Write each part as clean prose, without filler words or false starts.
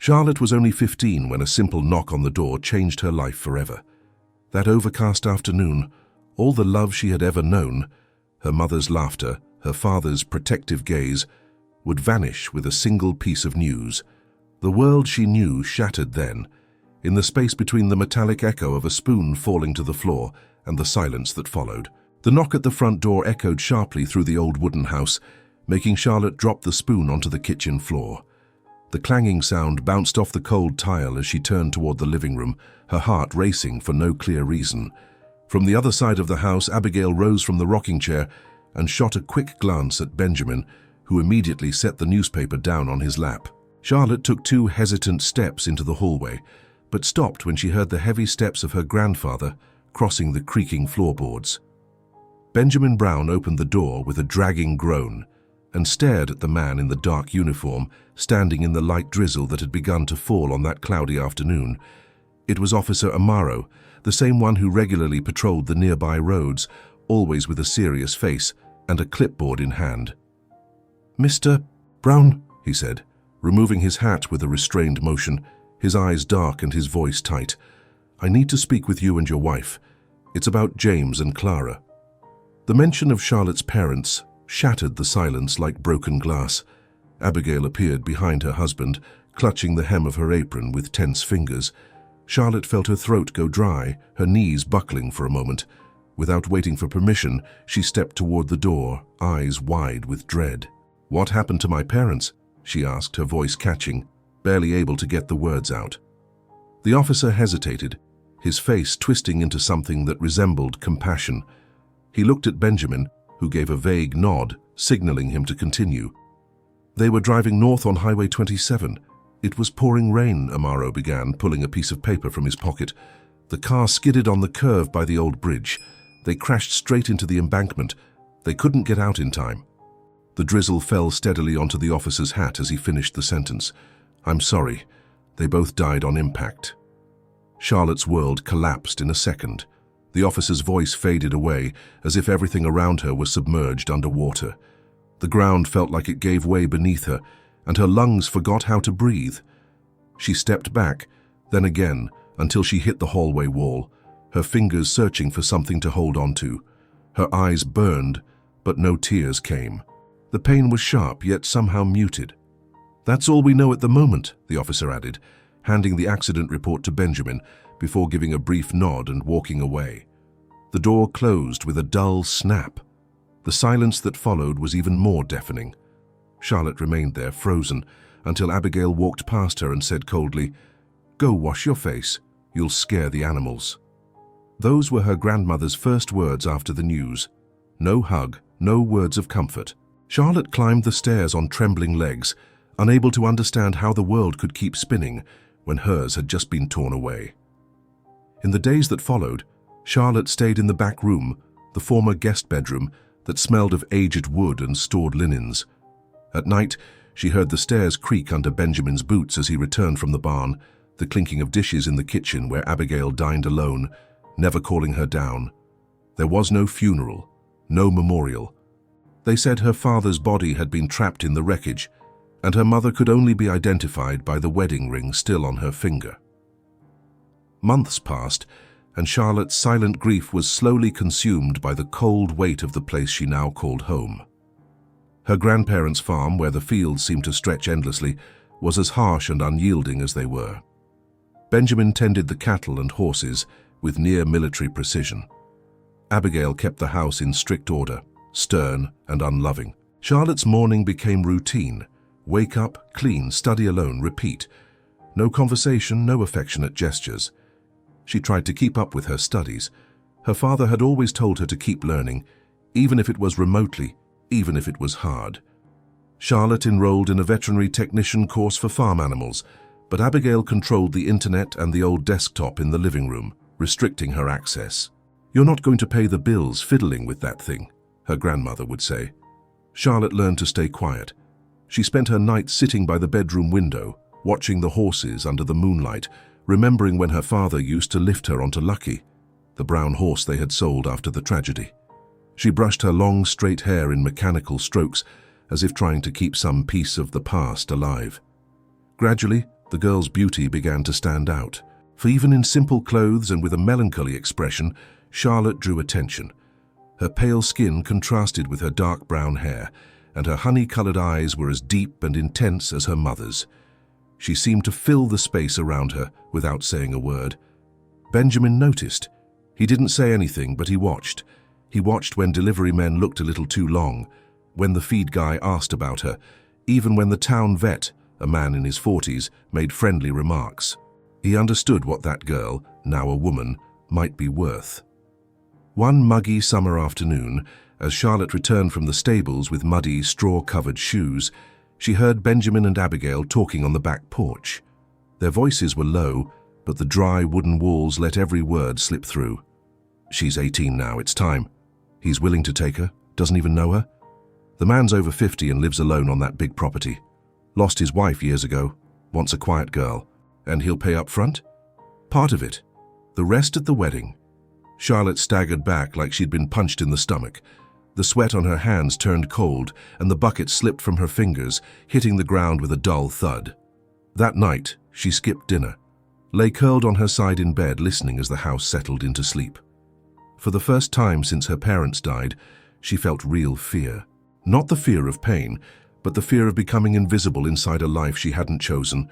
Charlotte was only 15 when a simple knock on the door changed her life forever. That overcast afternoon, all the love she had ever known, her mother's laughter, her father's protective gaze, would vanish with a single piece of news. The world she knew shattered then, in the space between the metallic echo of a spoon falling to the floor and the silence that followed. The knock at the front door echoed sharply through the old wooden house, making Charlotte drop the spoon onto the kitchen floor. The clanging sound bounced off the cold tile as she turned toward the living room, her heart racing for no clear reason. From the other side of the house, Abigail rose from the rocking chair and shot a quick glance at Benjamin, who immediately set the newspaper down on his lap. Charlotte took 2 hesitant steps into the hallway, but stopped when she heard the heavy steps of her grandfather crossing the creaking floorboards. Benjamin Brown opened the door with a dragging groan and stared at the man in the dark uniform standing in the light drizzle that had begun to fall on that cloudy afternoon. It was Officer Amaro, the same one who regularly patrolled the nearby roads, always with a serious face and a clipboard in hand. "Mr. Brown," he said, removing his hat with a restrained motion, his eyes dark and his voice tight. "I need to speak with you and your wife. It's about James and Clara." The mention of Charlotte's parents shattered the silence like broken glass. Abigail appeared behind her husband, clutching the hem of her apron with tense fingers. Charlotte felt her throat go dry, her knees buckling for a moment. Without waiting for permission, she stepped toward the door, eyes wide with dread. "What happened to my parents?" she asked, her voice catching, barely able to get the words out. The officer hesitated, his face twisting into something that resembled compassion. He looked at Benjamin, who gave a vague nod, signaling him to continue. "They were driving north on Highway 27. It was pouring rain," Amaro began, pulling a piece of paper from his pocket. "The car skidded on the curve by the old bridge. They crashed straight into the embankment. They couldn't get out in time." The drizzle fell steadily onto the officer's hat as he finished the sentence. "I'm sorry. They both died on impact." Charlotte's world collapsed in a second. The officer's voice faded away, as if everything around her was submerged underwater. The ground felt like it gave way beneath her, and her lungs forgot how to breathe. She stepped back, then again, until she hit the hallway wall, her fingers searching for something to hold onto. Her eyes burned, but no tears came. The pain was sharp, yet somehow muted. "That's all we know at the moment," the officer added, handing the accident report to Benjamin before giving a brief nod and walking away. The door closed with a dull snap. The silence that followed was even more deafening. Charlotte remained there, frozen, until Abigail walked past her and said coldly, "Go wash your face. You'll scare the animals." Those were her grandmother's first words after the news. No hug, no words of comfort. Charlotte climbed the stairs on trembling legs, unable to understand how the world could keep spinning when hers had just been torn away. In the days that followed, Charlotte stayed in the back room, the former guest bedroom that smelled of aged wood and stored linens. At night, she heard the stairs creak under Benjamin's boots as he returned from the barn, the clinking of dishes in the kitchen where Abigail dined alone, never calling her down. There was no funeral, no memorial. They said her father's body had been trapped in the wreckage, and her mother could only be identified by the wedding ring still on her finger. Months passed, and Charlotte's silent grief was slowly consumed by the cold weight of the place she now called home. Her grandparents' farm, where the fields seemed to stretch endlessly, was as harsh and unyielding as they were. Benjamin tended the cattle and horses with near-military precision. Abigail kept the house in strict order, stern and unloving. Charlotte's morning became routine. Wake up, clean, study alone, repeat. No conversation, no affectionate gestures. She tried to keep up with her studies. Her father had always told her to keep learning, even if it was remotely, even if it was hard. Charlotte enrolled in a veterinary technician course for farm animals, but Abigail controlled the internet and the old desktop in the living room, restricting her access. "You're not going to pay the bills fiddling with that thing," her grandmother would say. Charlotte learned to stay quiet. She spent her nights sitting by the bedroom window, watching the horses under the moonlight, remembering when her father used to lift her onto Lucky, the brown horse they had sold after the tragedy. She brushed her long, straight hair in mechanical strokes, as if trying to keep some piece of the past alive. Gradually, The girl's beauty began to stand out, for even in simple clothes and with a melancholy expression, Charlotte drew attention. Her pale skin contrasted with her dark brown hair, and her honey-colored eyes were as deep and intense as her mother's. She seemed to fill the space around her without saying a word. Benjamin noticed. He didn't say anything, but he watched. He watched when delivery men looked a little too long, when the feed guy asked about her, even when the town vet, a man in his 40s, made friendly remarks. He understood what that girl, now a woman, might be worth. One muggy summer afternoon, as Charlotte returned from the stables with muddy, straw-covered shoes, she heard Benjamin and Abigail talking on the back porch. Their voices were low, but the dry wooden walls let every word slip through. "She's 18 now, it's time. He's willing to take her, doesn't even know her. The man's over 50 and lives alone on that big property. Lost his wife years ago, wants a quiet girl. And he'll pay up front? Part of it. The rest at the wedding." Charlotte staggered back like she'd been punched in the stomach. The sweat on her hands turned cold, and the bucket slipped from her fingers, hitting the ground with a dull thud. That night, she skipped dinner, lay curled on her side in bed listening as the house settled into sleep. For the first time since her parents died, she felt real fear. Not the fear of pain, but the fear of becoming invisible inside a life she hadn't chosen.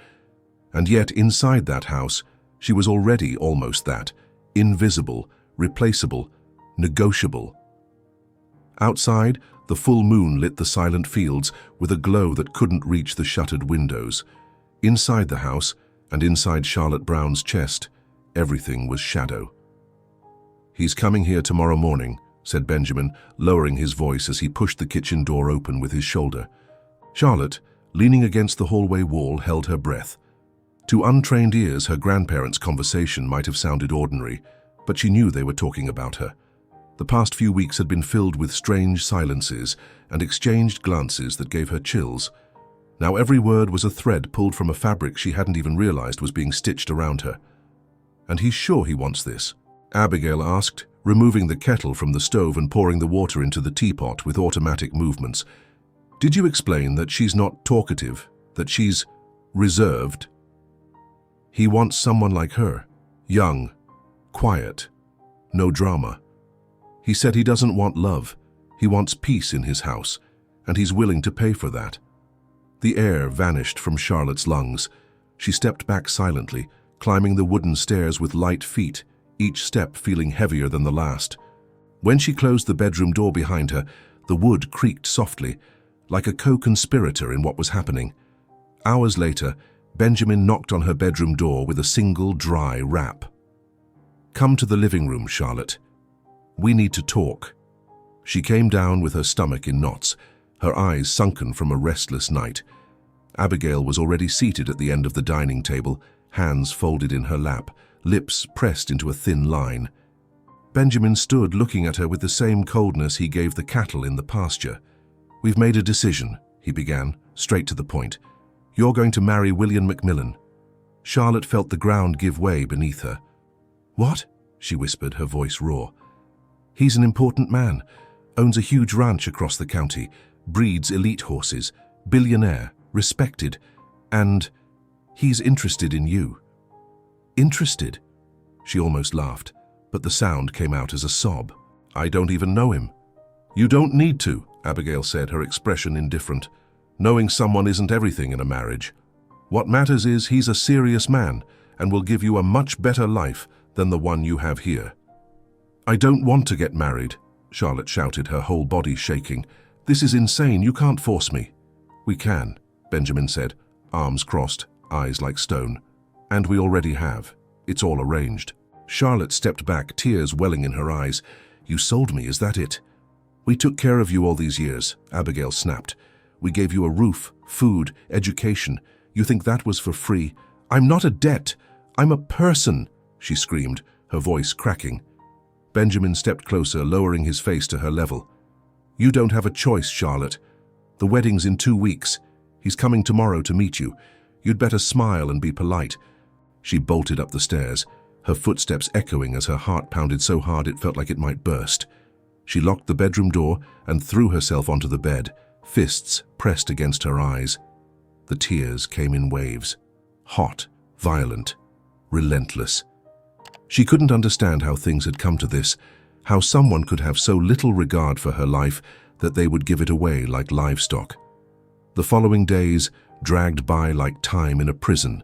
And yet, inside that house, she was already almost that, invisible, replaceable, negotiable. Outside, the full moon lit the silent fields with a glow that couldn't reach the shuttered windows. Inside the house, and inside Charlotte Brown's chest, everything was shadow. "He's coming here tomorrow morning," said Benjamin, lowering his voice as he pushed the kitchen door open with his shoulder. Charlotte, leaning against the hallway wall, held her breath. To untrained ears, her grandparents' conversation might have sounded ordinary, but she knew they were talking about her. The past few weeks had been filled with strange silences and exchanged glances that gave her chills. Now every word was a thread pulled from a fabric she hadn't even realized was being stitched around her. "And he's sure he wants this?" Abigail asked, removing the kettle from the stove and pouring the water into the teapot with automatic movements. "Did you explain that she's not talkative, that she's reserved?" "He wants someone like her, young, quiet, no drama. He said he doesn't want love, he wants peace in his house, and he's willing to pay for that." The air vanished from Charlotte's lungs. She stepped back silently, climbing the wooden stairs with light feet, each step feeling heavier than the last. When she closed the bedroom door behind her, the wood creaked softly, like a co-conspirator in what was happening. Hours later, Benjamin knocked on her bedroom door with a single dry rap. "Come to the living room, Charlotte. We need to talk." She came down with her stomach in knots, her eyes sunken from a restless night. Abigail was already seated at the end of the dining table, hands folded in her lap, lips pressed into a thin line. Benjamin stood looking at her with the same coldness he gave the cattle in the pasture. "We've made a decision," he began, straight to the point. "You're going to marry William McMillan." Charlotte felt the ground give way beneath her. "What?" she whispered, her voice raw. "He's an important man, owns a huge ranch across the county, breeds elite horses, billionaire, respected, and he's interested in you." "Interested?" She almost laughed, but the sound came out as a sob. "I don't even know him." "You don't need to," Abigail said, her expression indifferent. "Knowing someone isn't everything in a marriage. What matters is he's a serious man and will give you a much better life than the one you have here." "I don't want to get married," Charlotte shouted, her whole body shaking. "This is insane. You can't force me." "We can," Benjamin said, arms crossed, eyes like stone. "And we already have. It's all arranged." Charlotte stepped back, tears welling in her eyes. "You sold me, is that it?" "We took care of you all these years," Abigail snapped. "We gave you a roof, food, education. You think that was for free? I'm not a debt. I'm a person," she screamed, her voice cracking. Benjamin stepped closer, lowering his face to her level. "You don't have a choice, Charlotte. The wedding's in 2 weeks. He's coming tomorrow to meet you. You'd better smile and be polite." She bolted up the stairs, her footsteps echoing as her heart pounded so hard it felt like it might burst. She locked the bedroom door and threw herself onto the bed, fists pressed against her eyes. The tears came in waves. hot, violent, relentless. She couldn't understand how things had come to this, how someone could have so little regard for her life that they would give it away like livestock. The following days dragged by like time in a prison.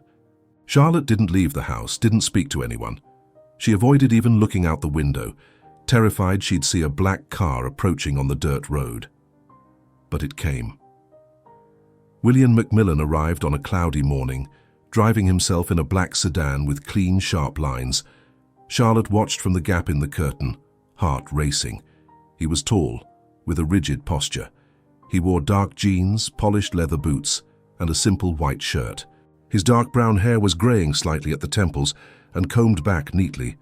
Charlotte didn't leave the house, didn't speak to anyone. She avoided even looking out the window, terrified she'd see a black car approaching on the dirt road. But it came. William McMillan arrived on a cloudy morning, driving himself in a black sedan with clean, sharp lines. Charlotte watched from the gap in the curtain, heart racing. He was tall, with a rigid posture. He wore dark jeans, polished leather boots, and a simple white shirt. His dark brown hair was graying slightly at the temples and combed back neatly.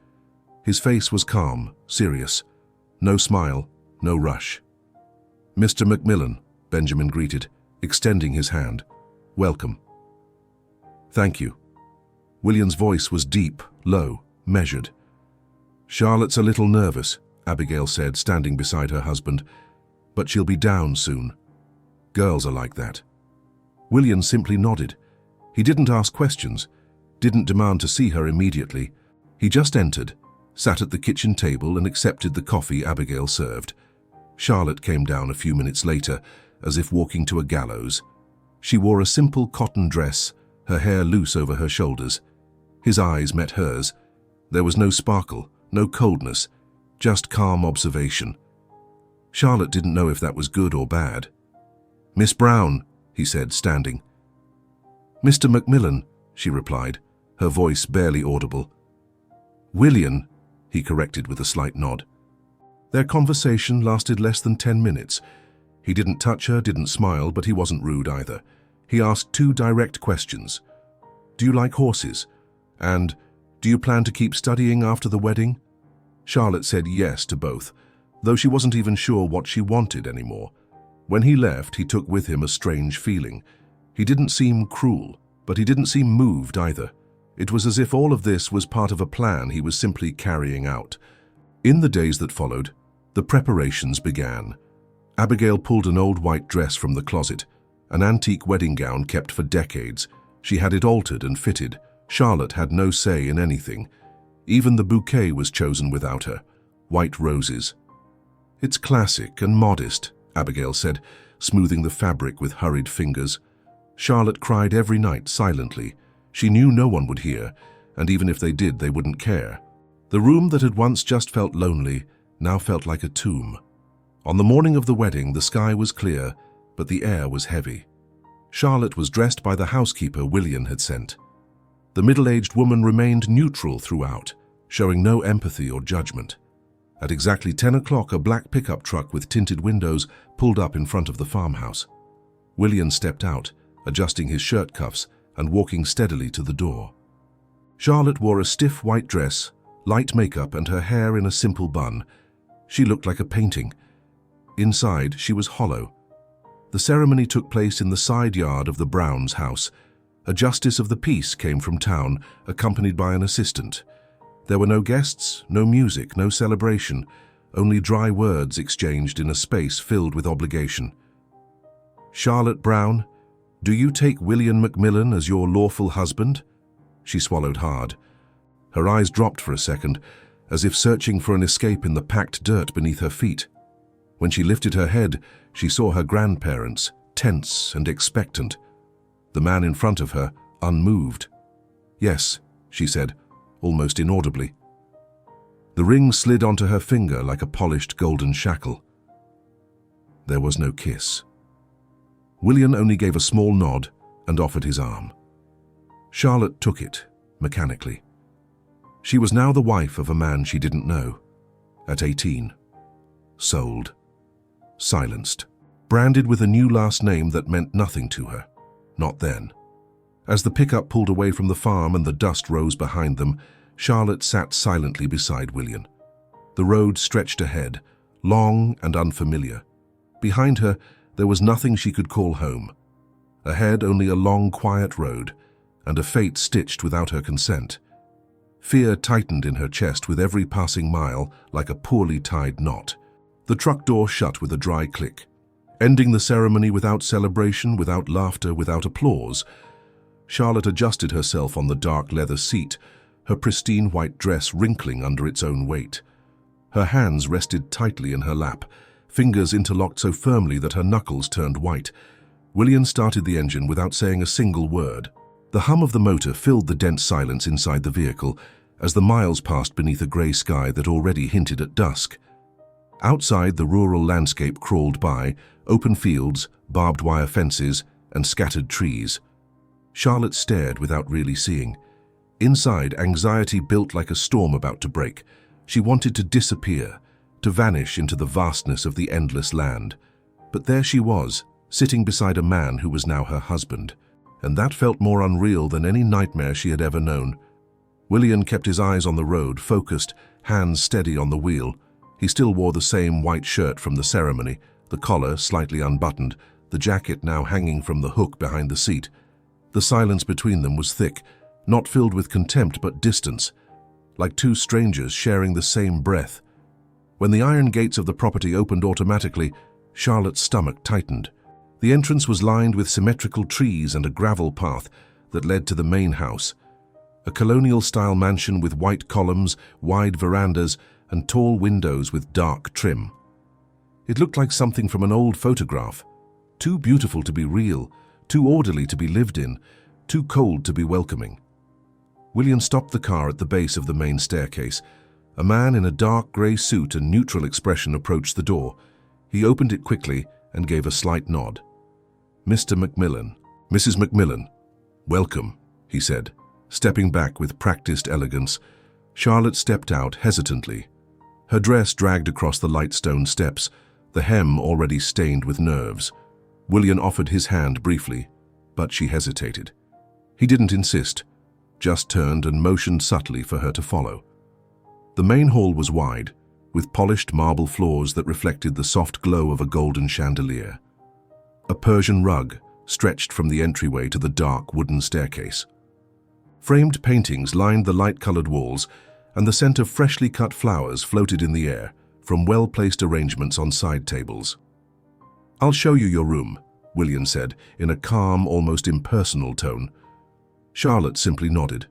His face was calm, serious. No smile, no rush. "Mr. McMillan," Benjamin greeted, extending his hand. "Welcome." "Thank you." William's voice was deep, low, measured. "Charlotte's a little nervous," Abigail said, standing beside her husband, "but she'll be down soon. Girls are like that." William simply nodded. He didn't ask questions, didn't demand to see her immediately. He just entered, sat at the kitchen table and accepted the coffee Abigail served. Charlotte came down a few minutes later, as if walking to a gallows. She wore a simple cotton dress, her hair loose over her shoulders. His eyes met hers. There was no sparkle, no coldness, just calm observation. Charlotte didn't know if that was good or bad. "Miss Brown," he said, standing. "Mr. McMillan," she replied, her voice barely audible. "William," he corrected with a slight nod. Their conversation lasted less than 10 minutes. He didn't touch her, didn't smile, but he wasn't rude either. He asked 2 direct questions. "Do you like horses?" And "Do you plan to keep studying after the wedding?" Charlotte said yes to both, though she wasn't even sure what she wanted anymore. When he left, he took with him a strange feeling. He didn't seem cruel, but he didn't seem moved either. It was as if all of this was part of a plan he was simply carrying out. In the days that followed, the preparations began. Abigail pulled an old white dress from the closet, an antique wedding gown kept for decades. She had it altered and fitted. Charlotte had no say in anything. Even the bouquet was chosen without her, white roses. "It's classic and modest," Abigail said, smoothing the fabric with hurried fingers. Charlotte cried every night silently. She knew no one would hear, and even if they did, they wouldn't care. The room that had once just felt lonely now felt like a tomb. On the morning of the wedding, the sky was clear, but the air was heavy. Charlotte was dressed by the housekeeper William had sent. The middle-aged woman remained neutral throughout, showing no empathy or judgment. At exactly 10 o'clock, a black pickup truck with tinted windows pulled up in front of the farmhouse. William stepped out, adjusting his shirt cuffs and walking steadily to the door. Charlotte wore a stiff white dress, light makeup, and her hair in a simple bun. She looked like a painting. Inside, she was hollow. The ceremony took place in the side yard of the Browns' house. A justice of the peace came from town, accompanied by an assistant. There were no guests, no music, no celebration, only dry words exchanged in a space filled with obligation. "Charlotte Brown, do you take William McMillan as your lawful husband?" She swallowed hard. Her eyes dropped for a second, as if searching for an escape in the packed dirt beneath her feet. When she lifted her head, she saw her grandparents, tense and expectant. The man in front of her, unmoved. "Yes," she said, almost inaudibly. The ring slid onto her finger like a polished golden shackle. There was no kiss. William only gave a small nod and offered his arm. Charlotte took it, mechanically. She was now the wife of a man she didn't know. At 18. Sold. Silenced. Branded with a new last name that meant nothing to her. Not then. As the pickup pulled away from the farm and the dust rose behind them, Charlotte sat silently beside William. The road stretched ahead, long and unfamiliar. Behind her, there was nothing she could call home. Ahead, only a long, quiet road, and a fate stitched without her consent. Fear tightened in her chest with every passing mile like a poorly tied knot. The truck door shut with a dry click. Ending the ceremony without celebration, without laughter, without applause, Charlotte adjusted herself on the dark leather seat, her pristine white dress wrinkling under its own weight. Her hands rested tightly in her lap, fingers interlocked so firmly that her knuckles turned white. William started the engine without saying a single word. The hum of the motor filled the dense silence inside the vehicle as the miles passed beneath a grey sky that already hinted at dusk. Outside, the rural landscape crawled by, open fields, barbed wire fences, and scattered trees. Charlotte stared without really seeing. Inside, anxiety built like a storm about to break. She wanted to disappear, to vanish into the vastness of the endless land. But there she was, sitting beside a man who was now her husband, and that felt more unreal than any nightmare she had ever known. William kept his eyes on the road, focused, hands steady on the wheel. He still wore the same white shirt from the ceremony, the collar slightly unbuttoned, the jacket now hanging from the hook behind the seat. The silence between them was thick, not filled with contempt but distance, like two strangers sharing the same breath. When the iron gates of the property opened automatically, Charlotte's stomach tightened. The entrance was lined with symmetrical trees and a gravel path that led to the main house, a colonial-style mansion with white columns, wide verandas, and tall windows with dark trim. It looked like something from an old photograph, too beautiful to be real, too orderly to be lived in, too cold to be welcoming. William stopped the car at the base of the main staircase. A man in a dark grey suit and neutral expression approached the door. He opened it quickly and gave a slight nod. "Mr. Macmillan, Mrs. Macmillan, welcome," he said, stepping back with practiced elegance. Charlotte stepped out hesitantly. Her dress dragged across the light stone steps, the hem already stained with nerves. William offered his hand briefly, but she hesitated. He didn't insist, just turned and motioned subtly for her to follow. The main hall was wide, with polished marble floors that reflected the soft glow of a golden chandelier. A Persian rug stretched from the entryway to the dark wooden staircase. Framed paintings lined the light-colored walls, and the scent of freshly cut flowers floated in the air from well-placed arrangements on side tables. "I'll show you your room," William said in a calm, almost impersonal tone. Charlotte simply nodded.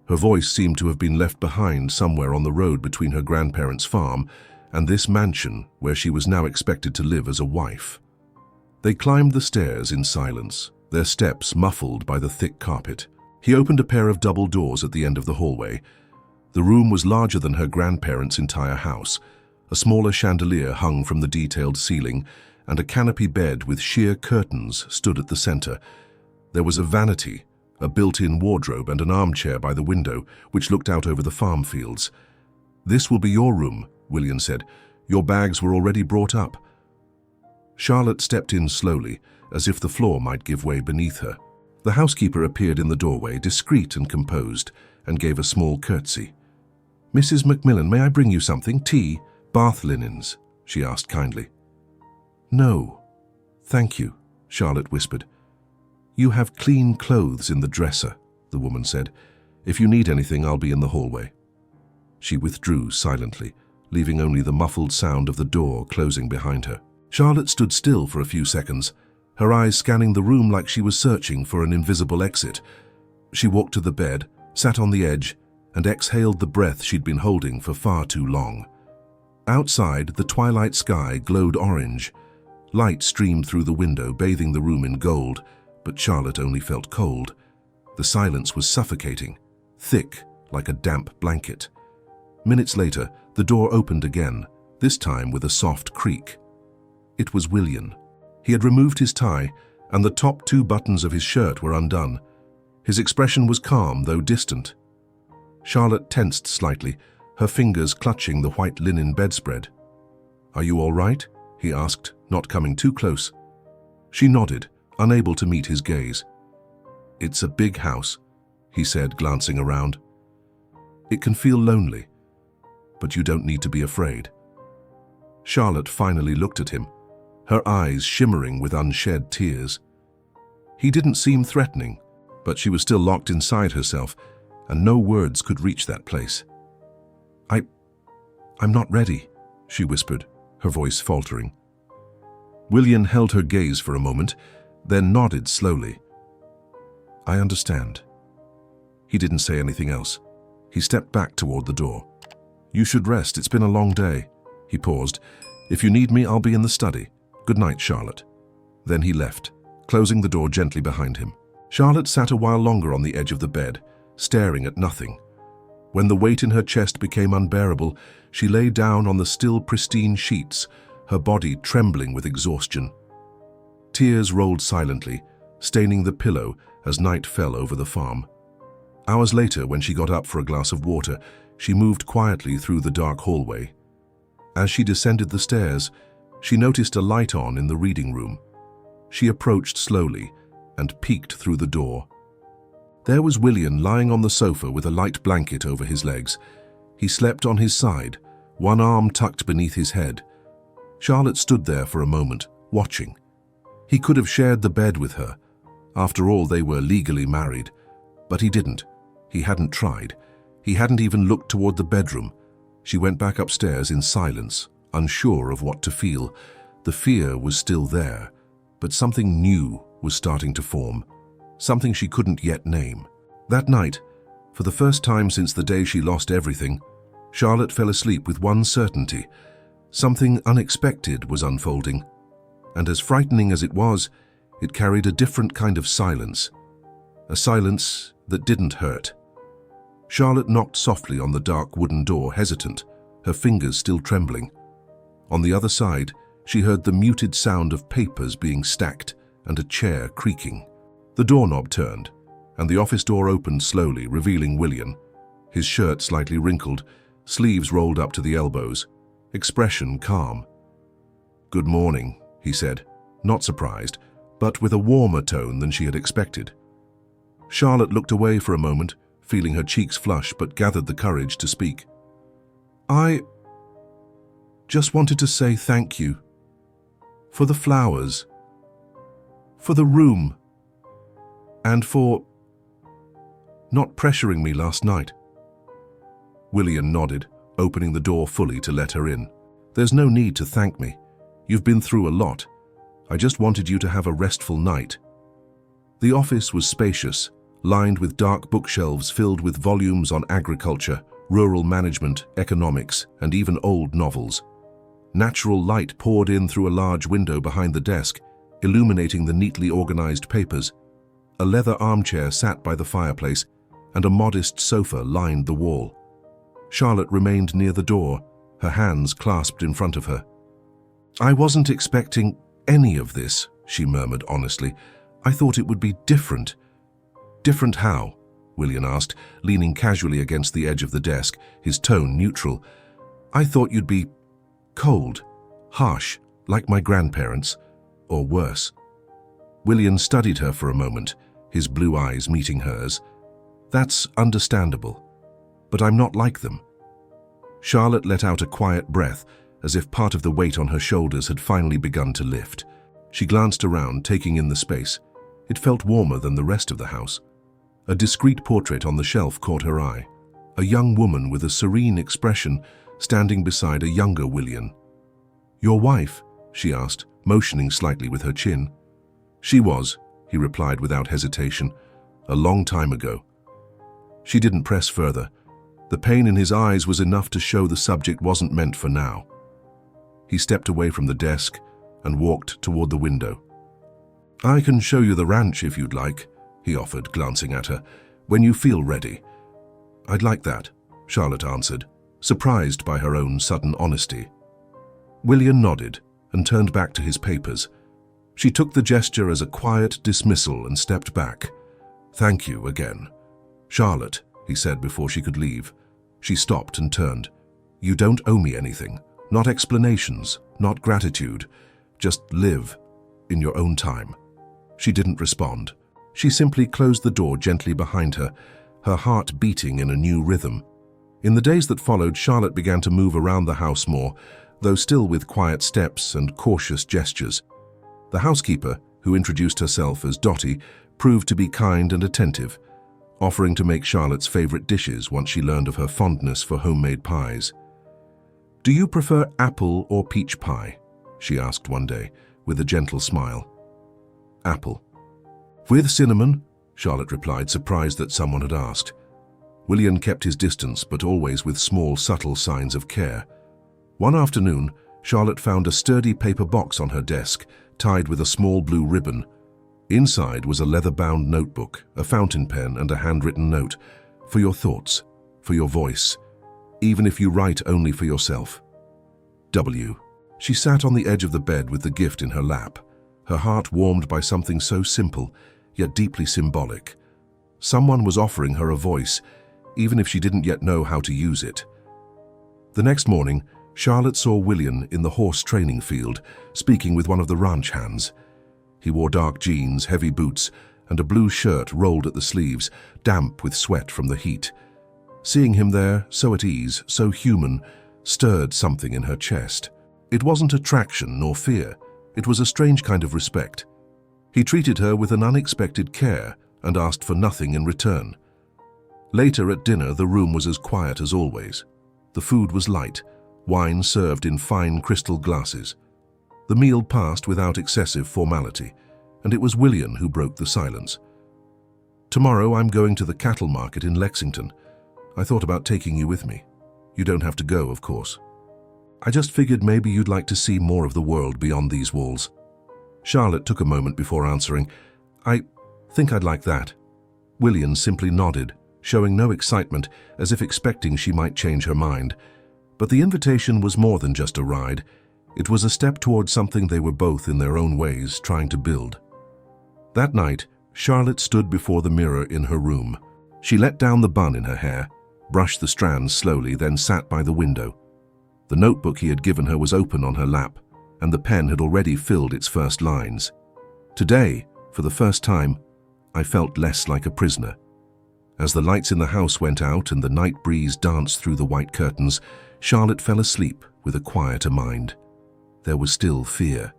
Her voice seemed to have been left behind somewhere on the road between her grandparents' farm and this mansion where she was now expected to live as a wife. They climbed the stairs in silence, their steps muffled by the thick carpet. He opened a pair of double doors at the end of the hallway. The room was larger than her grandparents' entire house. A smaller chandelier hung from the detailed ceiling, and a canopy bed with sheer curtains stood at the center. There was a vanity, a built-in wardrobe, and an armchair by the window, which looked out over the farm fields. "This will be your room," William said. "Your bags were already brought up." Charlotte stepped in slowly, as if the floor might give way beneath her. The housekeeper appeared in the doorway, discreet and composed, and gave a small curtsy. "Mrs. Macmillan, may I bring you something? Tea? Bath linens?" she asked kindly. "No, thank you," Charlotte whispered. "You have clean clothes in the dresser," the woman said. "If you need anything, I'll be in the hallway." She withdrew silently, leaving only the muffled sound of the door closing behind her. Charlotte stood still for a few seconds, her eyes scanning the room like she was searching for an invisible exit. She walked to the bed, sat on the edge, and exhaled the breath she'd been holding for far too long. Outside, the twilight sky glowed orange. Light streamed through the window, bathing the room in gold, but Charlotte only felt cold. The silence was suffocating, thick like a damp blanket. Minutes later, the door opened again, this time with a soft creak. It was William. He had removed his tie, and the top two buttons of his shirt were undone. His expression was calm, though distant. Charlotte tensed slightly, her fingers clutching the white linen bedspread. "Are you all right?" he asked, not coming too close. She nodded, unable to meet his gaze. "It's a big house," he said, glancing around. "It can feel lonely, but you don't need to be afraid." Charlotte finally looked at him, her eyes shimmering with unshed tears. He didn't seem threatening, but she was still locked inside herself, and no words could reach that place. I'm not ready," she whispered, her voice faltering. William held her gaze for a moment, then nodded slowly. I understand." He didn't say anything else. He stepped back toward the door. "You should rest. It's been a long day." He paused. "If you need me, I'll be in the study. Good night, Charlotte." Then he left, closing the door gently behind him. Charlotte sat a while longer on the edge of the bed, staring at nothing. When the weight in her chest became unbearable, she lay down on the still pristine sheets, her body trembling with exhaustion. Tears rolled silently, staining the pillow as night fell over the farm. Hours later, when she got up for a glass of water, she moved quietly through the dark hallway. As she descended the stairs, she noticed a light on in the reading room. She approached slowly and peeked through the door. There was William lying on the sofa with a light blanket over his legs. He slept on his side, one arm tucked beneath his head. Charlotte stood there for a moment, watching. He could have shared the bed with her. After all, they were legally married. But he didn't. He hadn't tried. He hadn't even looked toward the bedroom. She went back upstairs in silence, unsure of what to feel. The fear was still there, but something new was starting to form, something she couldn't yet name. That night, for the first time since the day she lost everything, Charlotte fell asleep with one certainty. Something unexpected was unfolding, and as frightening as it was, it carried a different kind of silence, a silence that didn't hurt. Charlotte knocked softly on the dark wooden door, hesitant, her fingers still trembling. On the other side, she heard the muted sound of papers being stacked and a chair creaking. The doorknob turned, and the office door opened slowly, revealing William, his shirt slightly wrinkled, sleeves rolled up to the elbows, expression calm. "Good morning," he said, not surprised, but with a warmer tone than she had expected. Charlotte looked away for a moment, feeling her cheeks flush, but gathered the courage to speak. "I just wanted to say thank you. For the flowers. For the room. And for not pressuring me last night." William nodded, opening the door fully to let her in. "There's no need to thank me. You've been through a lot. I just wanted you to have a restful night." The office was spacious, lined with dark bookshelves filled with volumes on agriculture, rural management, economics, and even old novels. Natural light poured in through a large window behind the desk, illuminating the neatly organized papers. A leather armchair sat by the fireplace, and a modest sofa lined the wall. Charlotte remained near the door, her hands clasped in front of her. "I wasn't expecting any of this," she murmured honestly. "I thought it would be different." "Different how?" William asked, leaning casually against the edge of the desk, his tone neutral. "I thought you'd be cold, harsh, like my grandparents, or worse." William studied her for a moment, his blue eyes meeting hers. "That's understandable, but I'm not like them." Charlotte let out a quiet breath, as if part of the weight on her shoulders had finally begun to lift. She glanced around, taking in the space. It felt warmer than the rest of the house. A discreet portrait on the shelf caught her eye. A young woman with a serene expression standing beside a younger William. "Your wife?" she asked, motioning slightly with her chin. "She was," he replied without hesitation, "a long time ago." She didn't press further. The pain in his eyes was enough to show the subject wasn't meant for now. He stepped away from the desk and walked toward the window. "I can show you the ranch if you'd like," he offered, glancing at her, "when you feel ready." "I'd like that," Charlotte answered, surprised by her own sudden honesty. William nodded and turned back to his papers. She took the gesture as a quiet dismissal and stepped back. "Thank you again." "Charlotte," he said before she could leave. She stopped and turned. "You don't owe me anything. Not explanations, not gratitude. Just live in your own time." She didn't respond. She simply closed the door gently behind her, her heart beating in a new rhythm. In the days that followed, Charlotte began to move around the house more, though still with quiet steps and cautious gestures. The housekeeper, who introduced herself as Dottie, proved to be kind and attentive, offering to make Charlotte's favorite dishes once she learned of her fondness for homemade pies. "Do you prefer apple or peach pie?" she asked one day, with a gentle smile. "Apple." "With cinnamon?" Charlotte replied, surprised that someone had asked. William kept his distance, but always with small, subtle signs of care. One afternoon, Charlotte found a sturdy paper box on her desk, tied with a small blue ribbon. Inside was a leather-bound notebook, a fountain pen, and a handwritten note. For your thoughts, for your voice, even if you write only for yourself. W. She sat on the edge of the bed with the gift in her lap, her heart warmed by something so simple, yet deeply symbolic. Someone was offering her a voice, even if she didn't yet know how to use it. The next morning, Charlotte saw William in the horse training field, speaking with one of the ranch hands. He wore dark jeans, heavy boots, and a blue shirt rolled at the sleeves, damp with sweat from the heat. Seeing him there, so at ease, so human, stirred something in her chest. It wasn't attraction nor fear. It was a strange kind of respect. He treated her with an unexpected care and asked for nothing in return. Later at dinner, the room was as quiet as always. The food was light, wine served in fine crystal glasses. The meal passed without excessive formality, and it was William who broke the silence. "Tomorrow I'm going to the cattle market in Lexington. I thought about taking you with me. You don't have to go, of course. I just figured maybe you'd like to see more of the world beyond these walls." Charlotte took a moment before answering, "I think I'd like that." William simply nodded, showing no excitement, as if expecting she might change her mind. But the invitation was more than just a ride. It was a step towards something they were both in their own ways trying to build. That night, Charlotte stood before the mirror in her room. She let down the bun in her hair, brushed the strands slowly, then sat by the window. The notebook he had given her was open on her lap, and the pen had already filled its first lines. Today, for the first time, I felt less like a prisoner. As the lights in the house went out and the night breeze danced through the white curtains, Charlotte fell asleep with a quieter mind. There was still fear.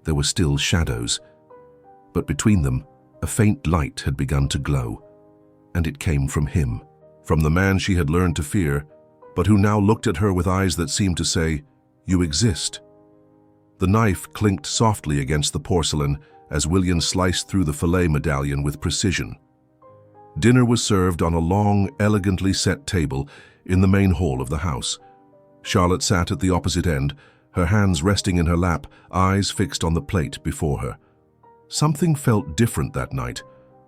There were still shadows. But between them, a faint light had begun to glow. And it came from him, from the man she had learned to fear, but who now looked at her with eyes that seemed to say, "You exist." The knife clinked softly against the porcelain as William sliced through the fillet medallion with precision. Dinner was served on a long, elegantly set table in the main hall of the house. Charlotte sat at the opposite end, her hands resting in her lap, eyes fixed on the plate before her. Something felt different that night,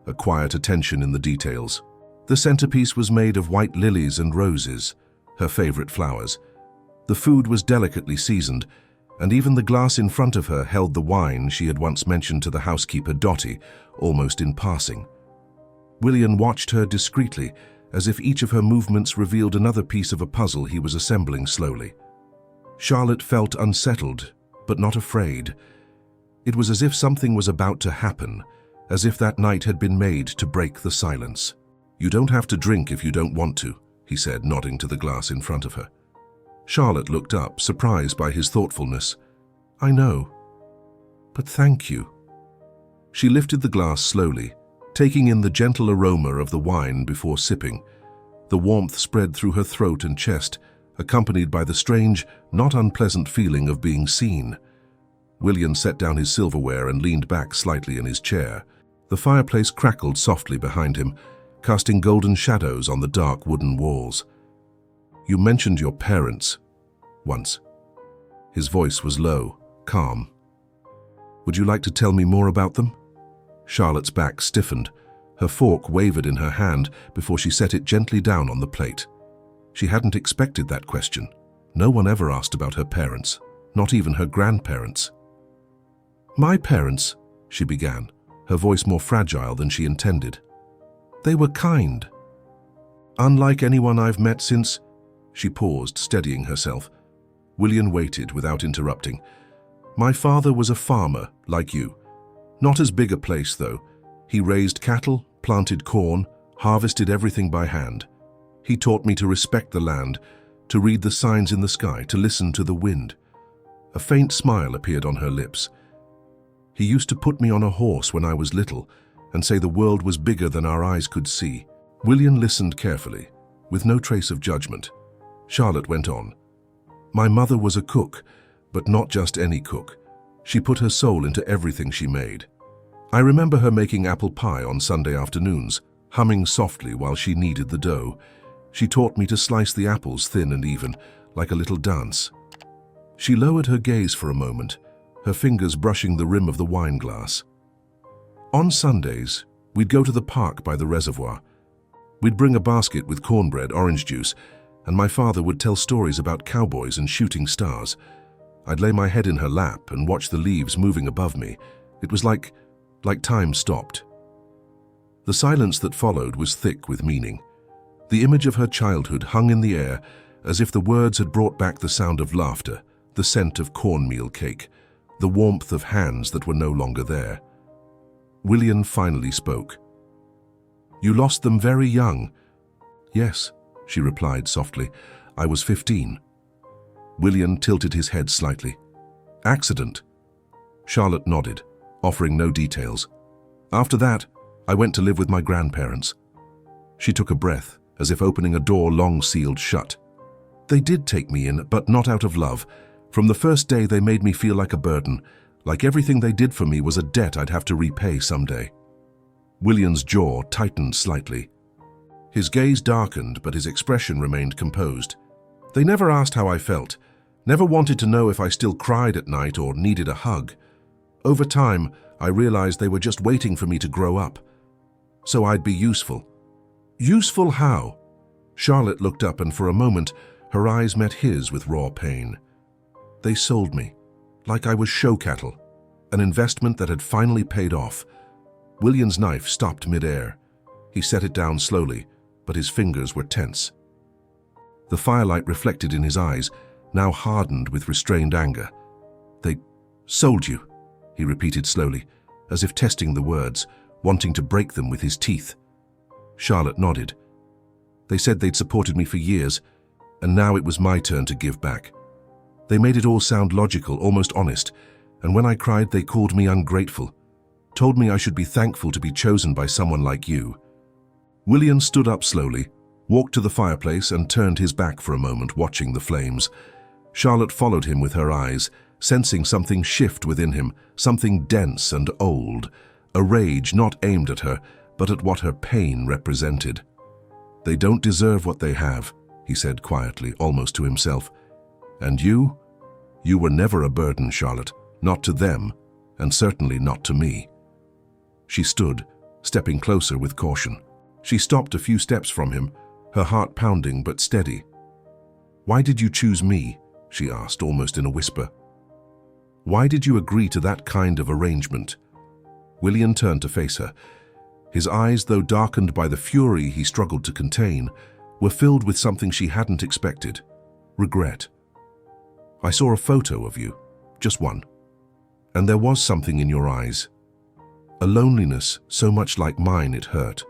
a quiet attention in the details. The centerpiece was made of white lilies and roses, her favorite flowers. The food was delicately seasoned, and even the glass in front of her held the wine she had once mentioned to the housekeeper Dottie, almost in passing. William watched her discreetly, as if each of her movements revealed another piece of a puzzle he was assembling slowly. Charlotte felt unsettled, but not afraid. It was as if something was about to happen, as if that night had been made to break the silence. "You don't have to drink if you don't want to," he said, nodding to the glass in front of her. Charlotte looked up, surprised by his thoughtfulness. "I know, but thank you." She lifted the glass slowly, taking in the gentle aroma of the wine before sipping. The warmth spread through her throat and chest, accompanied by the strange, not unpleasant feeling of being seen. William set down his silverware and leaned back slightly in his chair. The fireplace crackled softly behind him, casting golden shadows on the dark wooden walls. "You mentioned your parents once." His voice was low, calm. "Would you like to tell me more about them?" Charlotte's back stiffened. Her fork wavered in her hand before she set it gently down on the plate. She hadn't expected that question. No one ever asked about her parents, not even her grandparents. "My parents," she began, her voice more fragile than she intended. "They were kind. Unlike anyone I've met since—" She paused, steadying herself. William waited without interrupting. "My father was a farmer, like you. Not as big a place, though. He raised cattle, planted corn, harvested everything by hand. He taught me to respect the land, to read the signs in the sky, to listen to the wind." A faint smile appeared on her lips. "He used to put me on a horse when I was little and say the world was bigger than our eyes could see." William listened carefully, with no trace of judgment. Charlotte went on. "My mother was a cook, but not just any cook. She put her soul into everything she made. I remember her making apple pie on Sunday afternoons, humming softly while she kneaded the dough. She taught me to slice the apples thin and even, like a little dance. She lowered her gaze for a moment, her fingers brushing the rim of the wine glass. On Sundays, we'd go to the park by the reservoir. We'd bring a basket with cornbread, orange juice, and my father would tell stories about cowboys and shooting stars. I'd lay my head in her lap and watch the leaves moving above me. It was like time stopped. The silence that followed was thick with meaning. The image of her childhood hung in the air as if the words had brought back the sound of laughter, the scent of cornmeal cake, the warmth of hands that were no longer there. William finally spoke. "You lost them very young." "Yes," she replied softly. "I was 15. William tilted his head slightly. "Accident." Charlotte nodded, offering no details. "After that, I went to live with my grandparents." She took a breath, as if opening a door long sealed shut. "They did take me in, but not out of love. From the first day they made me feel like a burden, like everything they did for me was a debt I'd have to repay someday." William's jaw tightened slightly. His gaze darkened, but his expression remained composed. "They never asked how I felt, never wanted to know if I still cried at night or needed a hug. Over time, I realized they were just waiting for me to grow up, so I'd be useful." "Useful how?" Charlotte looked up, and for a moment, her eyes met his with raw pain. "They sold me, like I was show cattle, an investment that had finally paid off." William's knife stopped mid-air. He set it down slowly, but his fingers were tense. The firelight reflected in his eyes, now hardened with restrained anger. "They sold you," he repeated slowly, as if testing the words, wanting to break them with his teeth. Charlotte nodded. "They said they'd supported me for years, and now it was my turn to give back. They made it all sound logical, almost honest, and when I cried they called me ungrateful, told me I should be thankful to be chosen by someone like you." William stood up slowly, walked to the fireplace and turned his back for a moment, watching the flames. Charlotte followed him with her eyes, sensing something shift within him, something dense and old, a rage not aimed at her, but at what her pain represented. "They don't deserve what they have," he said quietly, almost to himself. "And you? You were never a burden, Charlotte, not to them, and certainly not to me." She stood, stepping closer with caution. She stopped a few steps from him, her heart pounding but steady. "Why did you choose me?" she asked, almost in a whisper. "Why did you agree to that kind of arrangement?" William turned to face her. His eyes, though darkened by the fury he struggled to contain, were filled with something she hadn't expected: regret. "I saw a photo of you, just one, and there was something in your eyes. A loneliness so much like mine it hurt.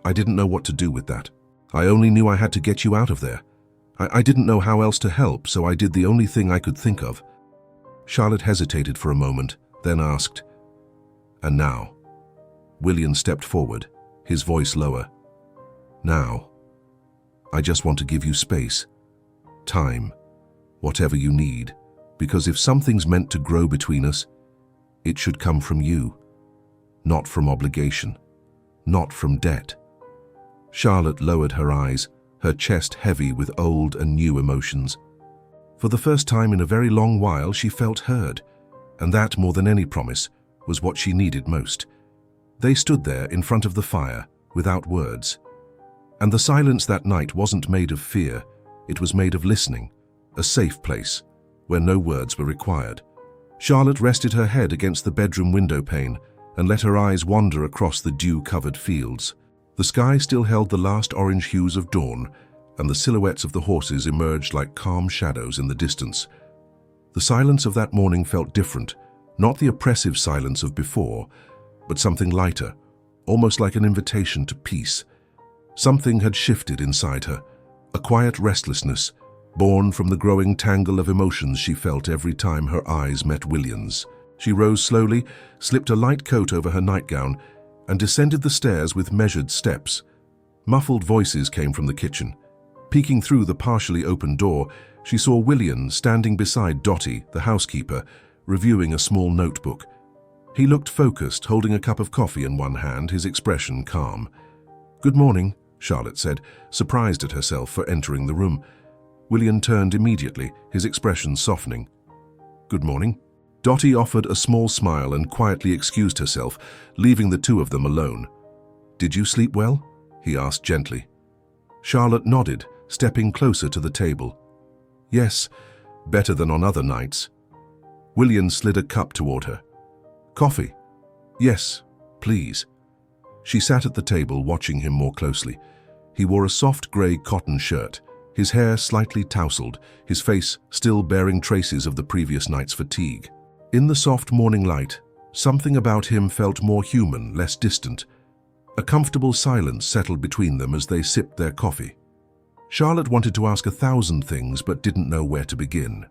I didn't know what to do with that. I only knew I had to get you out of there. I didn't know how else to help, so I did the only thing I could think of." Charlotte hesitated for a moment, then asked, "And now?" William stepped forward, his voice lower. "Now, I just want to give you space, time, whatever you need, because if something's meant to grow between us, it should come from you, not from obligation, not from debt." Charlotte lowered her eyes, her chest heavy with old and new emotions. For the first time in a very long while, she felt heard, and that, more than any promise, was what she needed most. They stood there in front of the fire, without words. And the silence that night wasn't made of fear, it was made of listening, a safe place, where no words were required. Charlotte rested her head against the bedroom window pane and let her eyes wander across the dew-covered fields. The sky still held the last orange hues of dawn, and the silhouettes of the horses emerged like calm shadows in the distance. The silence of that morning felt different, not the oppressive silence of before, but something lighter, almost like an invitation to peace. Something had shifted inside her, a quiet restlessness, born from the growing tangle of emotions she felt every time her eyes met William's. She rose slowly, slipped a light coat over her nightgown, and descended the stairs with measured steps. Muffled voices came from the kitchen. Peeking through the partially open door, she saw William standing beside Dottie, the housekeeper, reviewing a small notebook. He looked focused, holding a cup of coffee in one hand, his expression calm. "Good morning," Charlotte said, surprised at herself for entering the room. William turned immediately, his expression softening. "Good morning." Dottie offered a small smile and quietly excused herself, leaving the two of them alone. "Did you sleep well?" he asked gently. Charlotte nodded, stepping closer to the table. "Yes, better than on other nights." William slid a cup toward her. "Coffee?" "Yes, please." She sat at the table, watching him more closely. He wore a soft grey cotton shirt, his hair slightly tousled, his face still bearing traces of the previous night's fatigue. In the soft morning light, something about him felt more human, less distant. A comfortable silence settled between them as they sipped their coffee. Charlotte wanted to ask 1,000 things but didn't know where to begin.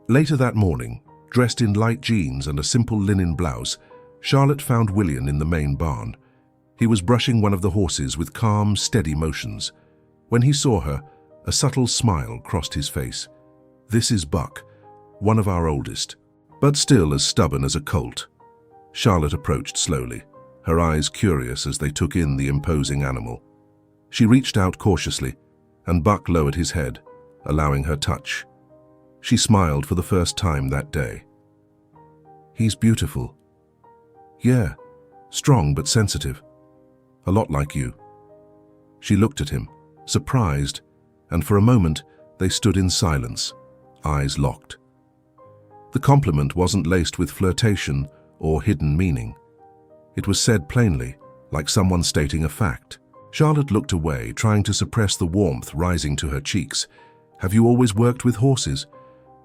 Later that morning, dressed in light jeans and a simple linen blouse, Charlotte found William in the main barn. He was brushing one of the horses with calm, steady motions. When he saw her, a subtle smile crossed his face. "This is Buck, one of our oldest, but still as stubborn as a colt." Charlotte approached slowly, her eyes curious as they took in the imposing animal. She reached out cautiously, and Buck lowered his head, allowing her touch. She smiled for the first time that day. "He's beautiful." "Yeah, strong but sensitive. A lot like you." She looked at him, surprised, and for a moment they stood in silence, eyes locked. The compliment wasn't laced with flirtation or hidden meaning. It was said plainly, like someone stating a fact. Charlotte looked away, trying to suppress the warmth rising to her cheeks. "Have you always worked with horses?"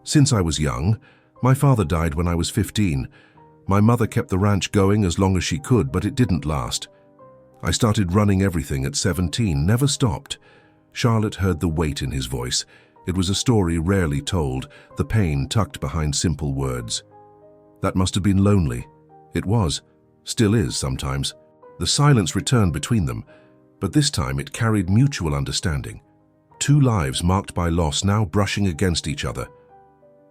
"Since I was young. My father died when I was 15. My mother kept the ranch going as long as she could, but it didn't last. I started running everything at 17, never stopped." Charlotte heard the weight in his voice. It was a story rarely told, the pain tucked behind simple words. "That must have been lonely." It was, still is sometimes. The silence returned between them, but this time it carried mutual understanding. Two lives marked by loss now brushing against each other.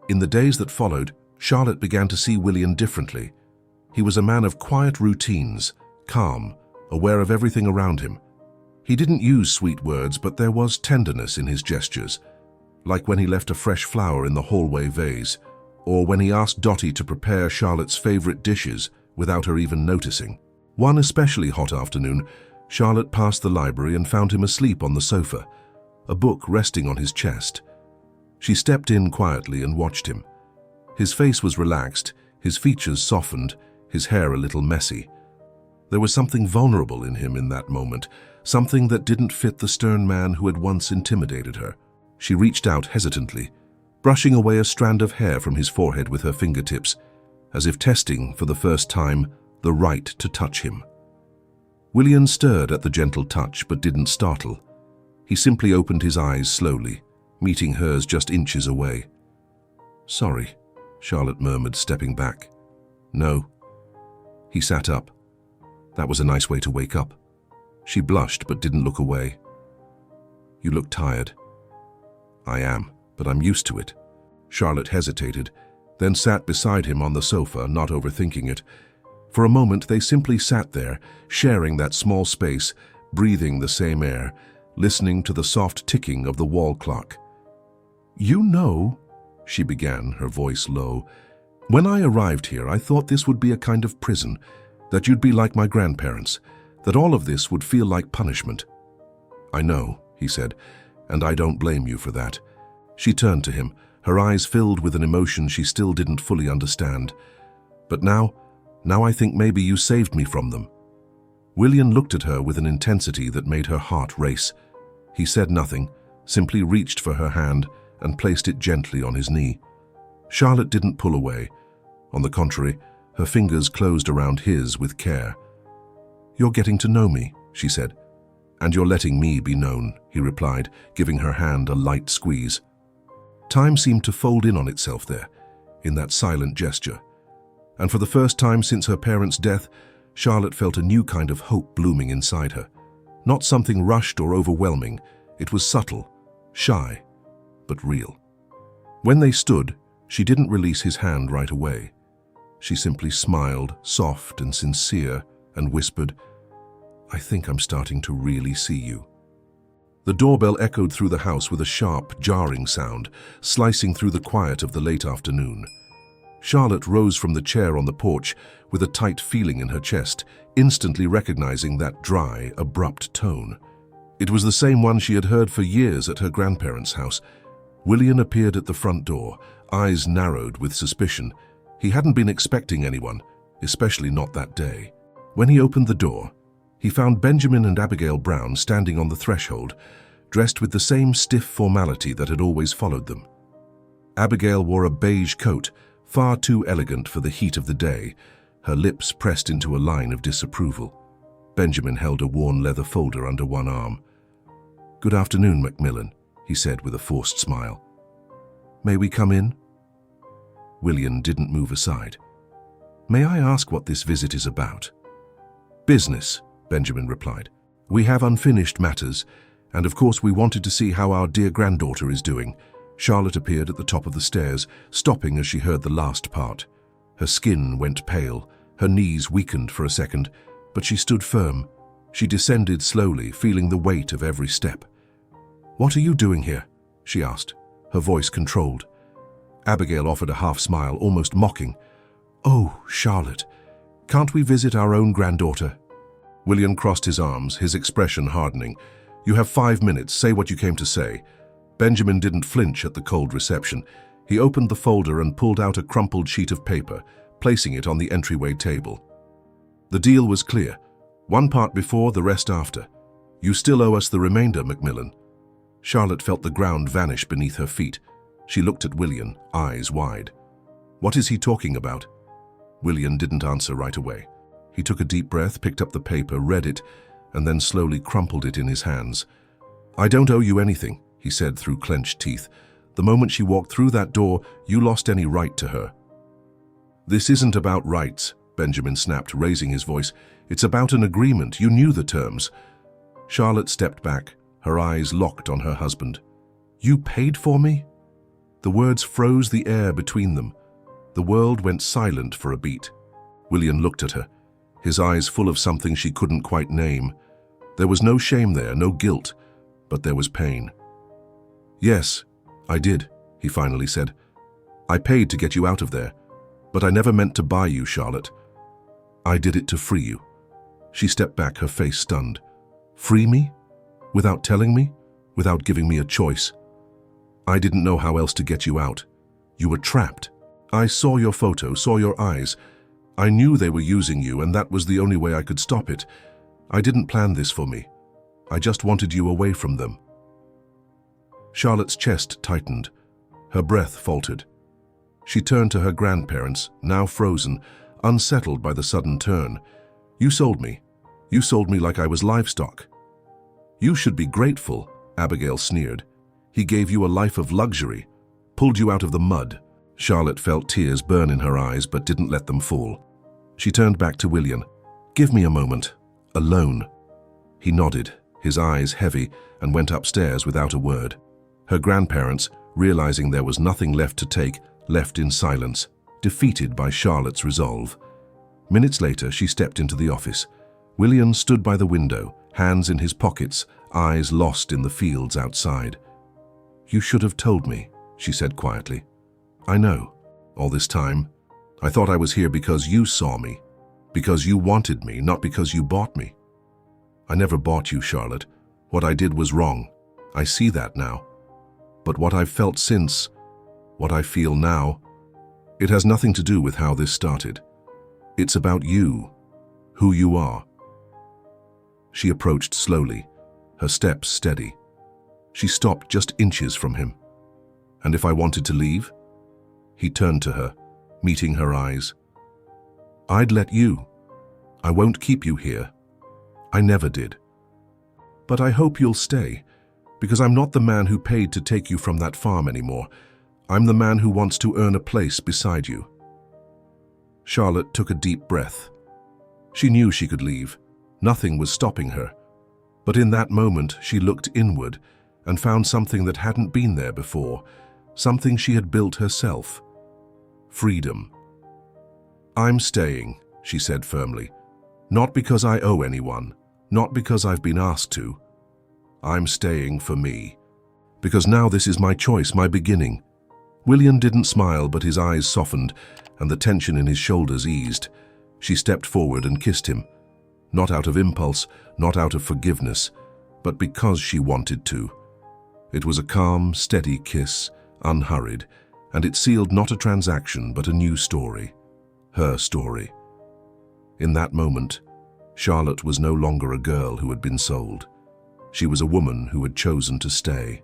In the days that followed, Charlotte began to see William differently. He was a man of quiet routines, calm, aware of everything around him. He didn't use sweet words, but there was tenderness in his gestures, like when he left a fresh flower in the hallway vase, or when he asked Dottie to prepare Charlotte's favorite dishes without her even noticing. One especially hot afternoon, Charlotte passed the library and found him asleep on the sofa, a book resting on his chest. She stepped in quietly and watched him. His face was relaxed, his features softened, his hair a little messy. There was something vulnerable in him in that moment, something that didn't fit the stern man who had once intimidated her. She reached out hesitantly, brushing away a strand of hair from his forehead with her fingertips, as if testing, for the first time, the right to touch him. William stirred at the gentle touch but didn't startle. He simply opened his eyes slowly, meeting hers just inches away. "Sorry," Charlotte murmured, stepping back. "No." He sat up. That was a nice way to wake up. She blushed but didn't look away. "You look tired." "I am, but I'm used to it." Charlotte hesitated, then sat beside him on the sofa, not overthinking it. For a moment they simply sat there, sharing that small space, breathing the same air, listening to the soft ticking of the wall clock. "You know," she began, her voice low, "when I arrived here I thought this would be a kind of prison, that you'd be like my grandparents, that all of this would feel like punishment." "I know," he said, "and I don't blame you for that." She turned to him, her eyes filled with an emotion she still didn't fully understand. "But now I think maybe you saved me from them." William looked at her with an intensity that made her heart race. He said nothing, simply reached for her hand and placed it gently on his knee. Charlotte didn't pull away. On the contrary, her fingers closed around his with care. "You're getting to know me," she said. "And you're letting me be known," he replied, giving her hand a light squeeze. Time seemed to fold in on itself there, in that silent gesture. And for the first time since her parents' death, Charlotte felt a new kind of hope blooming inside her. Not something rushed or overwhelming, it was subtle, shy, but real. When they stood, she didn't release his hand right away. She simply smiled, soft and sincere, and whispered, "I think I'm starting to really see you." The doorbell echoed through the house with a sharp, jarring sound, slicing through the quiet of the late afternoon. Charlotte rose from the chair on the porch with a tight feeling in her chest, instantly recognizing that dry, abrupt tone. It was the same one she had heard for years at her grandparents' house. William appeared at the front door, eyes narrowed with suspicion. He hadn't been expecting anyone, especially not that day. When he opened the door, he found Benjamin and Abigail Brown standing on the threshold, dressed with the same stiff formality that had always followed them. Abigail wore a beige coat, far too elegant for the heat of the day, her lips pressed into a line of disapproval. Benjamin held a worn leather folder under one arm. "Good afternoon, Macmillan," he said with a forced smile. "May we come in?" William didn't move aside. "May I ask what this visit is about?" "Business," Benjamin replied. "We have unfinished matters, and of course we wanted to see how our dear granddaughter is doing." Charlotte appeared at the top of the stairs, stopping as she heard the last part. Her skin went pale, her knees weakened for a second, but she stood firm. She descended slowly, feeling the weight of every step. "What are you doing here?" she asked, her voice controlled. Abigail offered a half smile, almost mocking. "Oh, Charlotte, can't we visit our own granddaughter?" William crossed his arms, his expression hardening. "You have 5 minutes, say what you came to say." Benjamin didn't flinch at the cold reception. He opened the folder and pulled out a crumpled sheet of paper, placing it on the entryway table. The deal was clear. One part before, the rest after. "You still owe us the remainder, Macmillan." Charlotte felt the ground vanish beneath her feet. She looked at William, eyes wide. "What is he talking about?" William didn't answer right away. He took a deep breath, picked up the paper, read it, and then slowly crumpled it in his hands. "I don't owe you anything," he said through clenched teeth. "The moment she walked through that door, you lost any right to her." "This isn't about rights," Benjamin snapped, raising his voice. "It's about an agreement. You knew the terms." Charlotte stepped back, her eyes locked on her husband. "You paid for me?" The words froze the air between them. The world went silent for a beat. William looked at her, his eyes full of something she couldn't quite name. There was no shame there, no guilt, but there was pain. "Yes, I did," he finally said. "I paid to get you out of there, but I never meant to buy you, Charlotte. I did it to free you." She stepped back, her face stunned. "Free me? Without telling me? Without giving me a choice? I didn't know how else to get you out. You were trapped. I saw your photo, saw your eyes. I knew they were using you, and that was the only way I could stop it. I didn't plan this for me. I just wanted you away from them." Charlotte's chest tightened. Her breath faltered. She turned to her grandparents, now frozen, unsettled by the sudden turn. "You sold me. You sold me like I was livestock." "You should be grateful," Abigail sneered. "He gave you a life of luxury, pulled you out of the mud." Charlotte felt tears burn in her eyes but didn't let them fall. She turned back to William. "Give me a moment. Alone." He nodded, his eyes heavy, and went upstairs without a word. Her grandparents, realizing there was nothing left to take, left in silence, defeated by Charlotte's resolve. Minutes later, she stepped into the office. William stood by the window, hands in his pockets, eyes lost in the fields outside. "You should have told me," she said quietly. "I know. All this time, I thought I was here because you saw me, because you wanted me, not because you bought me. I never bought you, Charlotte. What I did was wrong. I see that now. But what I've felt since, what I feel now, it has nothing to do with how this started. It's about you, who you are." She approached slowly, her steps steady. She stopped just inches from him. "And if I wanted to leave?" He turned to her, meeting her eyes. "I'd let you. I won't keep you here. I never did. But I hope you'll stay, because I'm not the man who paid to take you from that farm anymore. I'm the man who wants to earn a place beside you." Charlotte took a deep breath. She knew she could leave. Nothing was stopping her. But in that moment, she looked inward and found something that hadn't been there before, something she had built herself. Freedom. "I'm staying," she said firmly. "Not because I owe anyone, not because I've been asked to. I'm staying for me. Because now this is my choice, my beginning." William didn't smile, but his eyes softened and the tension in his shoulders eased. She stepped forward and kissed him. Not out of impulse, not out of forgiveness, but because she wanted to. It was a calm, steady kiss, unhurried, and it sealed not a transaction but a new story. Her story. In that moment, Charlotte was no longer a girl who had been sold. She was a woman who had chosen to stay.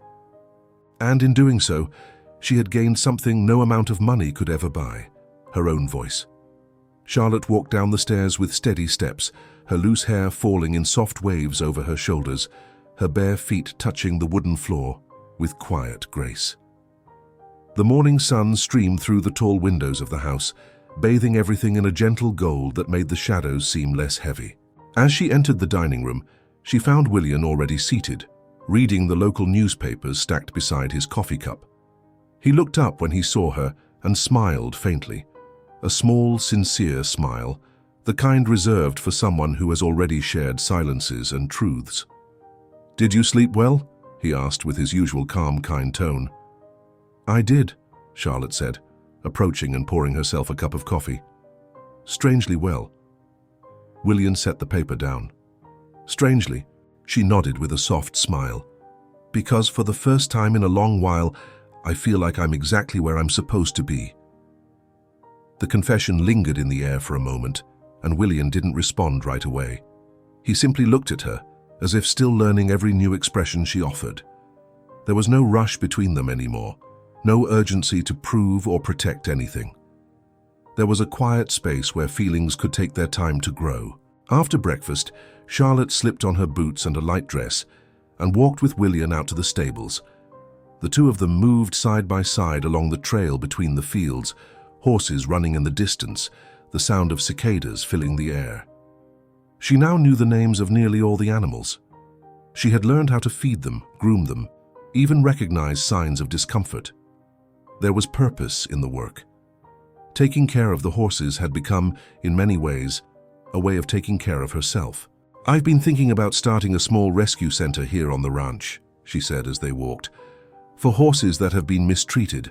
And in doing so, she had gained something no amount of money could ever buy: her own voice. Charlotte walked down the stairs with steady steps, her loose hair falling in soft waves over her shoulders, her bare feet touching the wooden floor with quiet grace. The morning sun streamed through the tall windows of the house, bathing everything in a gentle gold that made the shadows seem less heavy. As she entered the dining room, she found William already seated, reading the local newspapers stacked beside his coffee cup. He looked up when he saw her and smiled faintly, a small, sincere smile, the kind reserved for someone who has already shared silences and truths. "Did you sleep well?" he asked with his usual calm, kind tone. "I did," Charlotte said, approaching and pouring herself a cup of coffee. "Strangely well." William set the paper down. "Strangely," she nodded with a soft smile. "Because for the first time in a long while, I feel like I'm exactly where I'm supposed to be." The confession lingered in the air for a moment, and William didn't respond right away. He simply looked at her, as if still learning every new expression she offered. There was no rush between them anymore, no urgency to prove or protect anything. There was a quiet space where feelings could take their time to grow. After breakfast, Charlotte slipped on her boots and a light dress and walked with William out to the stables. The two of them moved side by side along the trail between the fields, horses running in the distance, the sound of cicadas filling the air. She now knew the names of nearly all the animals. She had learned how to feed them, groom them, even recognize signs of discomfort. There was purpose in the work. Taking care of the horses had become, in many ways, a way of taking care of herself. "I've been thinking about starting a small rescue center here on the ranch," she said as they walked, "for horses that have been mistreated,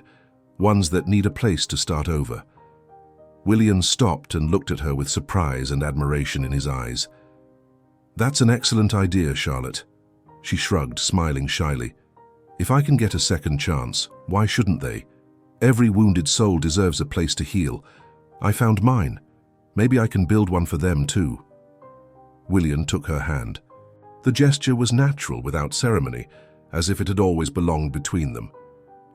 ones that need a place to start over." William stopped and looked at her with surprise and admiration in his eyes. "That's an excellent idea, Charlotte." She shrugged, smiling shyly. "If I can get a second chance, why shouldn't they? Every wounded soul deserves a place to heal. I found mine. Maybe I can build one for them too." William took her hand. The gesture was natural, without ceremony, as if it had always belonged between them.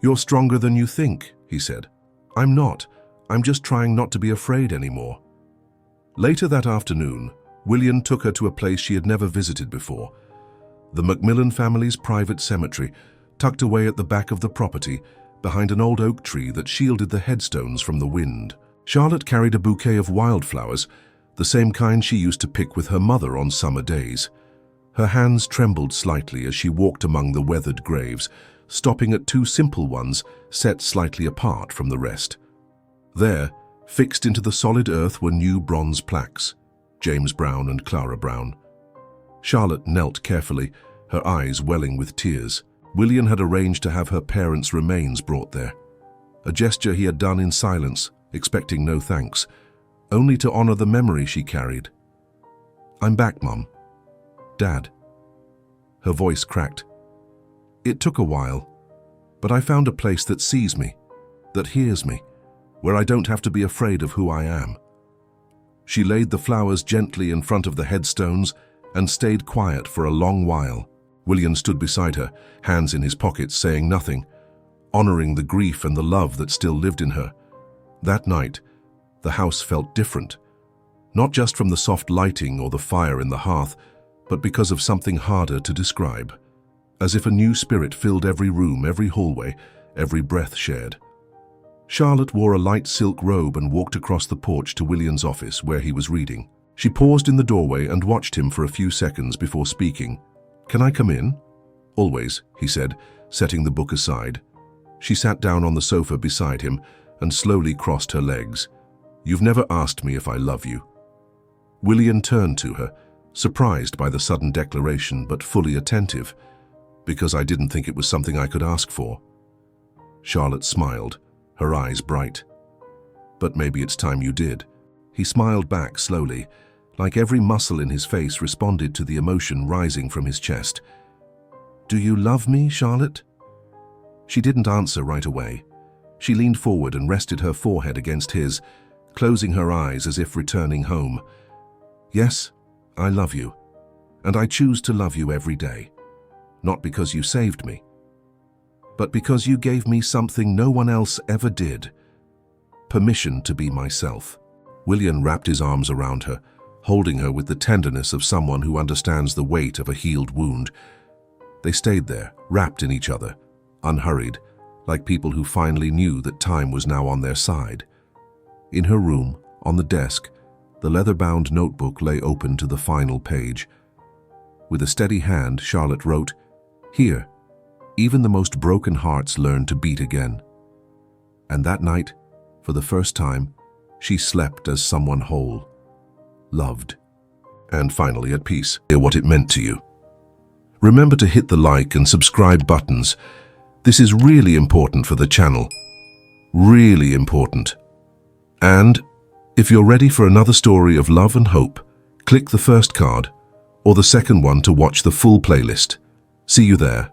"You're stronger than you think," he said. "I'm not. I'm just trying not to be afraid anymore." Later that afternoon, William took her to a place she had never visited before. The Macmillan family's private cemetery, tucked away at the back of the property, behind an old oak tree that shielded the headstones from the wind. Charlotte carried a bouquet of wildflowers, the same kind she used to pick with her mother on summer days. Her hands trembled slightly as she walked among the weathered graves, stopping at two simple ones set slightly apart from the rest. There, fixed into the solid earth, were new bronze plaques, James Brown and Clara Brown. Charlotte knelt carefully, her eyes welling with tears. William had arranged to have her parents' remains brought there, a gesture he had done in silence, expecting no thanks, only to honor the memory she carried. "I'm back, Mom. Dad." Her voice cracked. "It took a while, but I found a place that sees me, that hears me, where I don't have to be afraid of who I am." She laid the flowers gently in front of the headstones and stayed quiet for a long while. William stood beside her, hands in his pockets, saying nothing, honoring the grief and the love that still lived in her. That night, the house felt different, not just from the soft lighting or the fire in the hearth, but because of something harder to describe, as if a new spirit filled every room, every hallway, every breath shared. Charlotte wore a light silk robe and walked across the porch to William's office, where he was reading. She paused in the doorway and watched him for a few seconds before speaking. "Can I come in?" "Always," he said, setting the book aside. She sat down on the sofa beside him and slowly crossed her legs. You've never asked me if I love you." William turned to her, surprised by the sudden declaration but fully attentive, "Because I didn't think it was something I could ask for." Charlotte smiled, her eyes bright. "But maybe it's time you did." He smiled back slowly, like every muscle in his face responded to the emotion rising from his chest. "Do you love me, Charlotte?" She didn't answer right away. She leaned forward and rested her forehead against his, closing her eyes as if returning home. "Yes, I love you, and I choose to love you every day. Not because you saved me, but because you gave me something no one else ever did. Permission to be myself." William wrapped his arms around her, holding her with the tenderness of someone who understands the weight of a healed wound. They stayed there, wrapped in each other, unhurried, like people who finally knew that time was now on their side. In her room, on the desk, the leather-bound notebook lay open to the final page. With a steady hand, Charlotte wrote, "Here, even the most broken hearts learn to beat again." And that night, for the first time, she slept as someone whole, loved, and finally at peace. Hear what it meant to you. Remember to hit the like and subscribe buttons. This is really important for the channel. Really important. And if you're ready for another story of love and hope, click the first card or the second one to watch the full playlist. See you there.